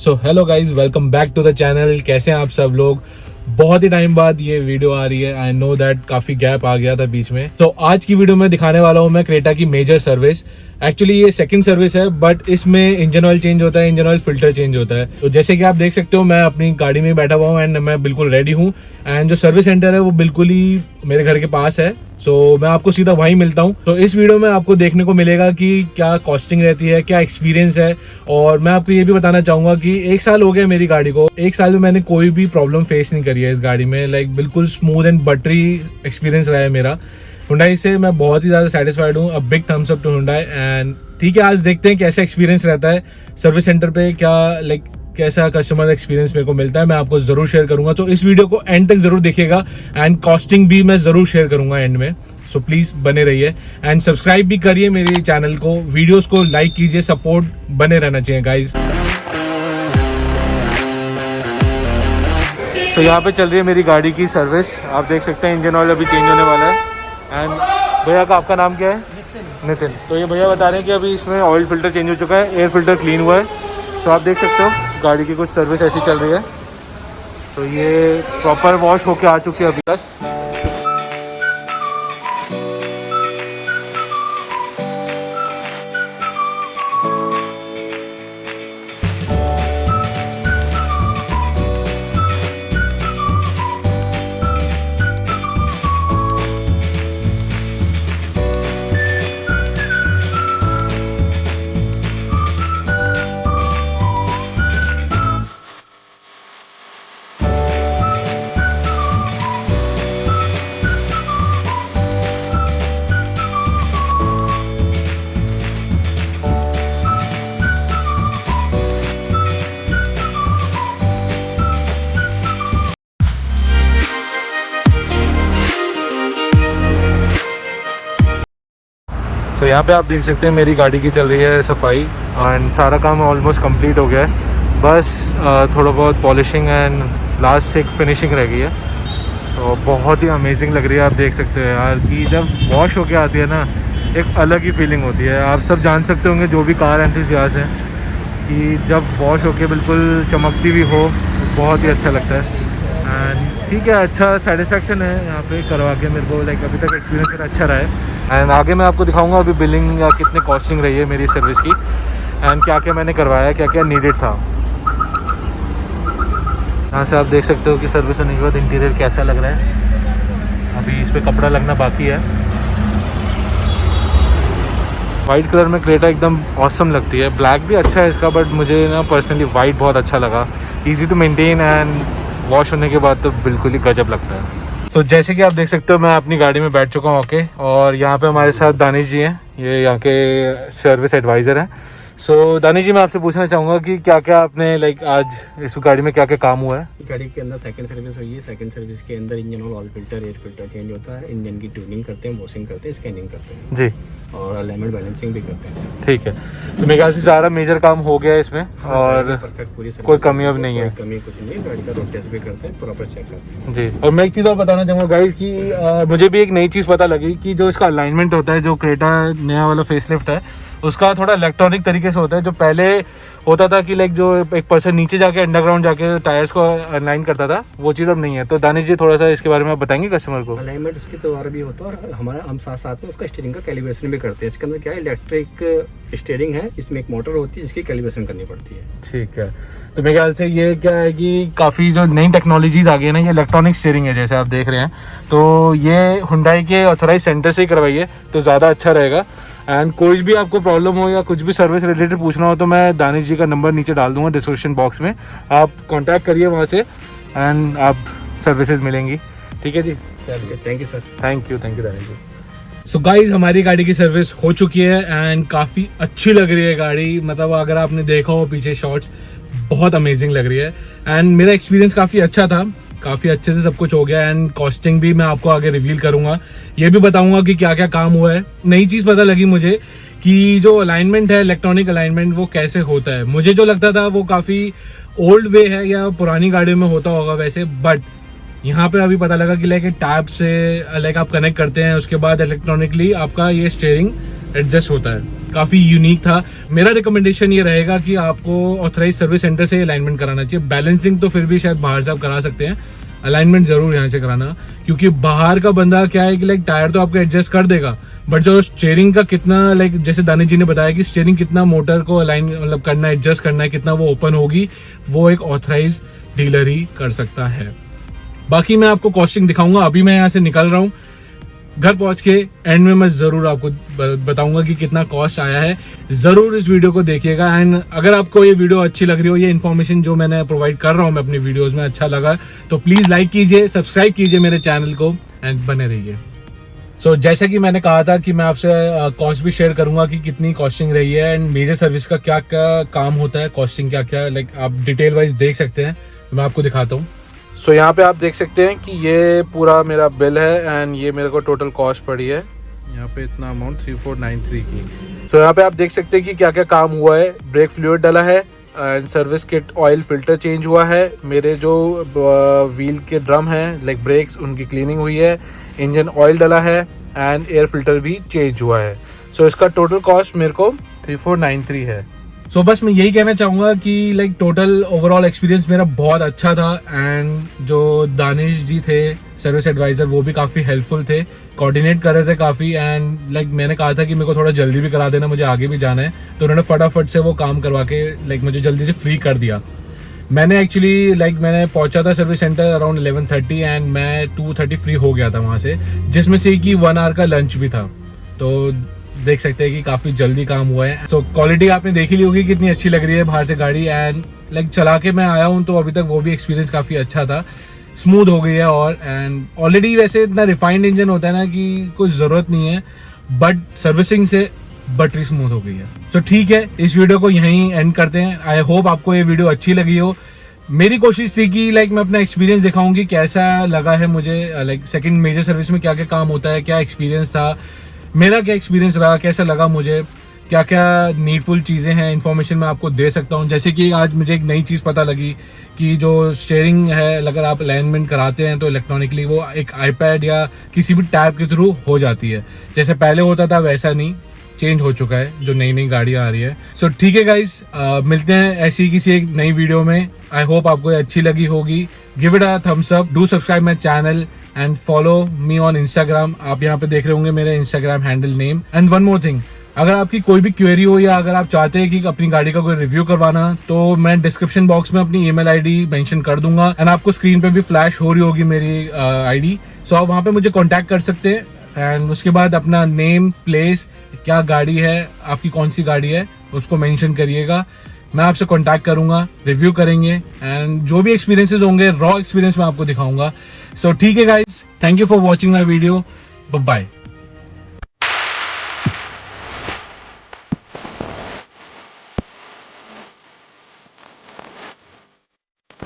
So hello guys, welcome back to the channel. कैसे हैं आप सब लोग? बहुत ही टाइम बाद ये वीडियो आ रही है। आई नो दैट काफी गैप आ गया था बीच में। तो आज की वीडियो में दिखाने वाला हूँ मैं क्रेटा की मेजर सर्विस। एक्चुअली ये सेकंड सर्विस है, बट इसमें इंजन ऑयल चेंज होता है, इंजन ऑयल फिल्टर चेंज होता है। तो जैसे कि आप देख सकते हो, मैं अपनी गाड़ी में बैठा हुआ हूँ एंड मैं बिल्कुल रेडी हूँ। एंड जो सर्विस सेंटर है वो बिल्कुल ही मेरे घर के पास है। सो मैं आपको सीधा वहीं मिलता हूँ। तो इस वीडियो में आपको देखने को मिलेगा कि क्या कॉस्टिंग रहती है, क्या एक्सपीरियंस है। और मैं आपको ये भी बताना चाहूंगा कि 1 साल हो गया मेरी गाड़ी को। 1 साल में मैंने कोई भी प्रॉब्लम फेस नहीं करी है इस गाड़ी में। लाइक बिल्कुल स्मूथ एंड बटरी एक्सपीरियंस रहा है मेरा। हुंडई से मैं बहुत ही ज़्यादा सेटिस्फाइड हूँ। A big thumbs up to Hyundai. And ठीक है, आज देखते हैं कैसा एक्सपीरियंस रहता है सर्विस सेंटर पे, क्या कैसा कस्टमर एक्सपीरियंस मेरे को मिलता है। मैं आपको जरूर शेयर करूंगा, तो इस वीडियो को एंड तक जरूर देखिएगा। एंड कॉस्टिंग भी मैं जरूर शेयर करूंगा एंड में। सो प्लीज बने रहिए एंड सब्सक्राइब भी करिए मेरे चैनल को, वीडियोस को लाइक कीजिए, सपोर्ट बने रहना चाहिए गाइज। तो यहाँ पे चल रही है मेरी गाड़ी की सर्विस। आप देख सकते हैं इंजन ऑयल अभी चेंज होने वाला है। एंड भैया का आपका नाम क्या है? नितिन। तो ये भैया बता रहे हैं कि अभी इसमें ऑयल फिल्टर चेंज हो चुका है, एयर फिल्टर क्लीन हुआ है। तो आप देख सकते हो गाड़ी की कुछ सर्विस ऐसी चल रही है। तो ये प्रॉपर वॉश होके आ चुकी है अभी तक। तो यहाँ पे आप देख सकते हैं मेरी गाड़ी की चल रही है सफाई। एंड सारा काम ऑलमोस्ट कंप्लीट हो गया है। बस थोड़ा बहुत पॉलिशिंग एंड लास्ट से एक फिनिशिंग रह गई है। तो बहुत ही अमेजिंग लग रही है। आप देख सकते हैं यार कि जब वॉश होके आती है ना, एक अलग ही फीलिंग होती है। आप सब जान सकते होंगे जो भी कार एंथुसियास्ट हैं कि जब वॉश होके बिल्कुल चमकती भी हो, बहुत ही अच्छा लगता है। एंड ठीक है, अच्छा सेटिस्फेक्शन है यहाँ पे करवा के मेरे को। लाइक अभी तक एक्सपीरियंस मेरा अच्छा रहा है। एंड आगे मैं आपको दिखाऊंगा अभी बिलिंग या कितने कॉस्टिंग रही है मेरी सर्विस की, एंड क्या क्या मैंने करवाया, क्या क्या नीडेड था। यहाँ से आप देख सकते हो कि सर्विस होने के बाद इंटीरियर कैसा लग रहा है। अभी इस पर कपड़ा लगना बाकी है। वाइट कलर में क्रेटा एकदम ऑसम लगती है। ब्लैक भी अच्छा है इसका, बट मुझे ना पर्सनली वाइट बहुत अच्छा लगा। Easy to maintain and wash होने के बाद तो बिल्कुल ही गजब लगता है। तो जैसे कि आप देख सकते हो, मैं अपनी गाड़ी में बैठ चुका हूँ ओके। और यहाँ पे हमारे साथ दानिश जी हैं, ये यहाँ के सर्विस एडवाइज़र हैं। सो दानिश जी, मैं आपसे पूछना चाहूँगा कि क्या क्या आपने लाइक आज इस गाड़ी में क्या क्या काम हुआ है? गाड़ी के अंदर सेकंड सर्विस हुई है। सेकंड सर्विस के अंदर engine oil filter, air filter change होता है। इंजन की ट्यूनिंग करते हैं, वॉशिंग करते हैं, स्कैनिंग करते हैं जी, और अलाइनमेंट बैलेंसिंग भी करते हैं। ठीक है। तो मेरे ख्याल से सारा मेजर काम हो गया है इसमें। और परफेक्ट पूरी सर्विस, कोई कमी अब नहीं है। कमी कुछ नहीं। गाड़ी का रोड टेस्ट भी करते हैं, प्रॉपर चेक करते हैं जी। और मैं एक चीज़ और बताना चाहूँगा गाइज कि मुझे भी एक नई चीज़ पता लगी कि जो इसका अलाइनमेंट होता है, जो क्रेटा नया वाला फेसलिफ्ट है, उसका थोड़ा इलेक्ट्रॉनिक तरीके से होता है। जो पहले होता था कि लाइक जो एक पर्सन नीचे जाके अंडरग्राउंड जाके टायर्स को अलाइन करता था, वो चीज़ अब नहीं है। तो दानिश जी थोड़ा सा इसके बारे में आप बताएंगे कस्टमर को? अलाइनमेंट उसके द्वारा भी होता है और हमारा हम साथ साथ में उसका स्टीयरिंग का कैलिब्रेशन भी करते हैं। इसके अंदर क्या है, इलेक्ट्रिक स्टीयरिंग है, इसमें एक मोटर होती है जिसकी कैलिब्रेशन करनी पड़ती है। ठीक है। तो मेरे ख्याल से ये क्या है कि काफ़ी जो नई टेक्नोलॉजीज आ गई है ना, ये इलेक्ट्रॉनिक स्टीयरिंग है जैसे आप देख रहे हैं। तो ये हुंडई के ऑथराइज सेंटर से ही करवाइए तो ज़्यादा अच्छा रहेगा। एंड कोई भी आपको प्रॉब्लम हो या कुछ भी सर्विस रिलेटेड पूछना हो तो मैं दानिश जी का नंबर नीचे डाल दूंगा डिस्क्रिप्शन बॉक्स में। आप कांटेक्ट करिए वहाँ से एंड आप सर्विसेज मिलेंगी। ठीक है जी, चलिए, thank you sir. Thank you Danish ji. So guys, हमारी गाड़ी की सर्विस हो चुकी है एंड काफ़ी अच्छी लग रही है गाड़ी। मतलब अगर आपने देखा हो पीछे शॉट्स, बहुत अमेजिंग लग रही है। एंड मेरा एक्सपीरियंस काफ़ी अच्छा था, काफ़ी अच्छे से सब कुछ हो गया। एंड कॉस्टिंग भी मैं आपको आगे रिवील करूंगा, ये भी बताऊंगा कि क्या क्या काम हुआ है। नई चीज़ पता लगी मुझे कि जो अलाइनमेंट है, इलेक्ट्रॉनिक अलाइनमेंट, वो कैसे होता है। मुझे जो लगता था वो काफ़ी ओल्ड वे है या पुरानी गाड़ियों में होता होगा वैसे, बट यहाँ पे अभी पता लगा कि लाइक टैब से लाइक आप कनेक्ट करते हैं, उसके बाद इलेक्ट्रॉनिकली आपका ये स्टीयरिंग एडजस्ट होता है। काफ़ी यूनिक था। मेरा रिकमेंडेशन ये रहेगा कि आपको ऑथराइज सर्विस सेंटर से अलाइनमेंट कराना चाहिए। बैलेंसिंग तो फिर भी शायद बाहर से आप करा सकते हैं, अलाइनमेंट जरूर यहाँ से कराना, क्योंकि बाहर का बंदा क्या है कि लाइक टायर तो आपको एडजस्ट कर देगा, बट जो स्टीयरिंग का कितना लाइक जैसे दानिश जी ने बताया कि स्टीयरिंग कितना मोटर को अलाइन मतलब करना है, एडजस्ट करना है, कितना वो ओपन होगी, वो एक ऑथराइज डीलर ही कर सकता है। बाकी मैं आपको कॉस्टिंग दिखाऊंगा। अभी मैं यहाँ से निकल रहा हूँ, घर पहुंच के एंड में मैं ज़रूर आपको बताऊंगा कि कितना कॉस्ट आया है। ज़रूर इस वीडियो को देखिएगा। एंड अगर आपको ये वीडियो अच्छी लग रही हो, ये इन्फॉर्मेशन जो मैंने प्रोवाइड कर रहा हूँ मैं अपनी वीडियोस में अच्छा लगा, तो प्लीज़ लाइक कीजिए, सब्सक्राइब कीजिए मेरे चैनल को एंड बने रहिए। सो जैसा कि मैंने कहा था कि मैं आपसे कॉस्ट भी शेयर करूंगा कि कितनी कॉस्टिंग रही है एंड मेजर सर्विस का क्या क्या काम होता है, कॉस्टिंग क्या क्या, लाइक आप डिटेल वाइज देख सकते हैं। तो मैं आपको दिखाता हूँ। सो यहाँ पे आप देख सकते हैं कि ये पूरा मेरा बिल है एंड ये मेरे को टोटल कॉस्ट पड़ी है यहाँ पे इतना अमाउंट 3493 की। सो यहाँ पे आप देख सकते हैं कि क्या क्या काम हुआ है। ब्रेक फ्लूइड डाला है and service kit oil filter change हुआ है। मेरे जो व्हील के ड्रम हैं लाइक ब्रेक्स, उनकी क्लीनिंग हुई है। इंजन ऑयल डाला है एंड एयर फिल्टर भी चेंज हुआ है। सो इसका टोटल कॉस्ट मेरे को 3493 है। सो बस मैं यही कहना चाहूँगा कि लाइक टोटल ओवरऑल एक्सपीरियंस मेरा बहुत अच्छा था एंड जो दानिश जी थे सर्विस एडवाइज़र, वो भी काफ़ी हेल्पफुल थे, कोऑर्डिनेट कर रहे थे काफ़ी। एंड लाइक मैंने कहा था कि मेरे को थोड़ा जल्दी भी करा देना, मुझे आगे भी जाना है, तो उन्होंने फटाफट से वो काम करवा के लाइक मुझे जल्दी से फ्री कर दिया। मैंने एक्चुअली मैंने पहुंचा था सर्विस सेंटर अराउंड 11:30 एंड मैं 2:30 फ्री हो गया था वहाँ से, जिसमें से कि 1 आवर का लंच भी था। तो देख सकते हैं कि काफ़ी जल्दी काम हुआ है। सो क्वालिटी आपने देख ही ली होगी कितनी अच्छी लग रही है बाहर से गाड़ी। एंड लाइक चला के मैं आया हूँ तो अभी तक वो भी एक्सपीरियंस काफ़ी अच्छा था, स्मूथ हो गई है। और एंड ऑलरेडी वैसे इतना रिफाइंड इंजन होता है ना कि कोई ज़रूरत नहीं है, बट सर्विसिंग से बैटरी स्मूथ हो गई है। सो ठीक है, इस वीडियो को यहीं एंड करते हैं। आई होप आपको ये वीडियो अच्छी लगी हो। मेरी कोशिश थी कि लाइक मैं अपना एक्सपीरियंस दिखाऊं कि कैसा लगा है मुझे, लाइक सेकंड मेजर सर्विस में क्या क्या काम होता है, क्या एक्सपीरियंस था मेरा, क्या एक्सपीरियंस रहा, कैसा लगा मुझे, क्या क्या नीडफुल चीज़ें हैं, इन्फॉर्मेशन मैं आपको दे सकता हूँ। जैसे कि आज मुझे एक नई चीज़ पता लगी कि जो स्टीयरिंग है अगर आप अलाइनमेंट कराते हैं तो इलेक्ट्रॉनिकली वो एक आईपैड या किसी भी टैब के थ्रू हो जाती है। जैसे पहले होता था वैसा नहीं, चेंज हो चुका है जो नई नई गाड़ियाँ आ रही है। सो ठीक है गाइस, मिलते हैं ऐसी किसी एक नई वीडियो में। आई होप आपको ये अच्छी लगी होगी। Give it a thumbs up, do subscribe my channel and follow me on Instagram. आप यहाँ पे देख रहे होंगे मेरे Instagram handle name. And one more thing, अगर आपकी कोई भी क्वेरी हो या अगर आप चाहते हैं कि अपनी गाड़ी का कोई रिव्यू करवाना, तो मैं डिस्क्रिप्शन बॉक्स में अपनी ईमेल आईडी मेंशन कर दूंगा एंड आपको स्क्रीन पे भी फ्लैश हो रही होगी मेरी आईडी। सो आप वहाँ पे मुझे कांटेक्ट कर सकते हैं एंड उसके बाद अपना नेम, प्लेस, क्या गाड़ी है आपकी, कौन सी गाड़ी है, उसको मेंशन करिएगा। मैं आपसे कांटेक्ट करूंगा, रिव्यू करेंगे एंड जो भी एक्सपीरियंसेस होंगे रॉ एक्सपीरियंस मैं आपको दिखाऊंगा। सो ठीक है guys, thank you for watching my video, bye.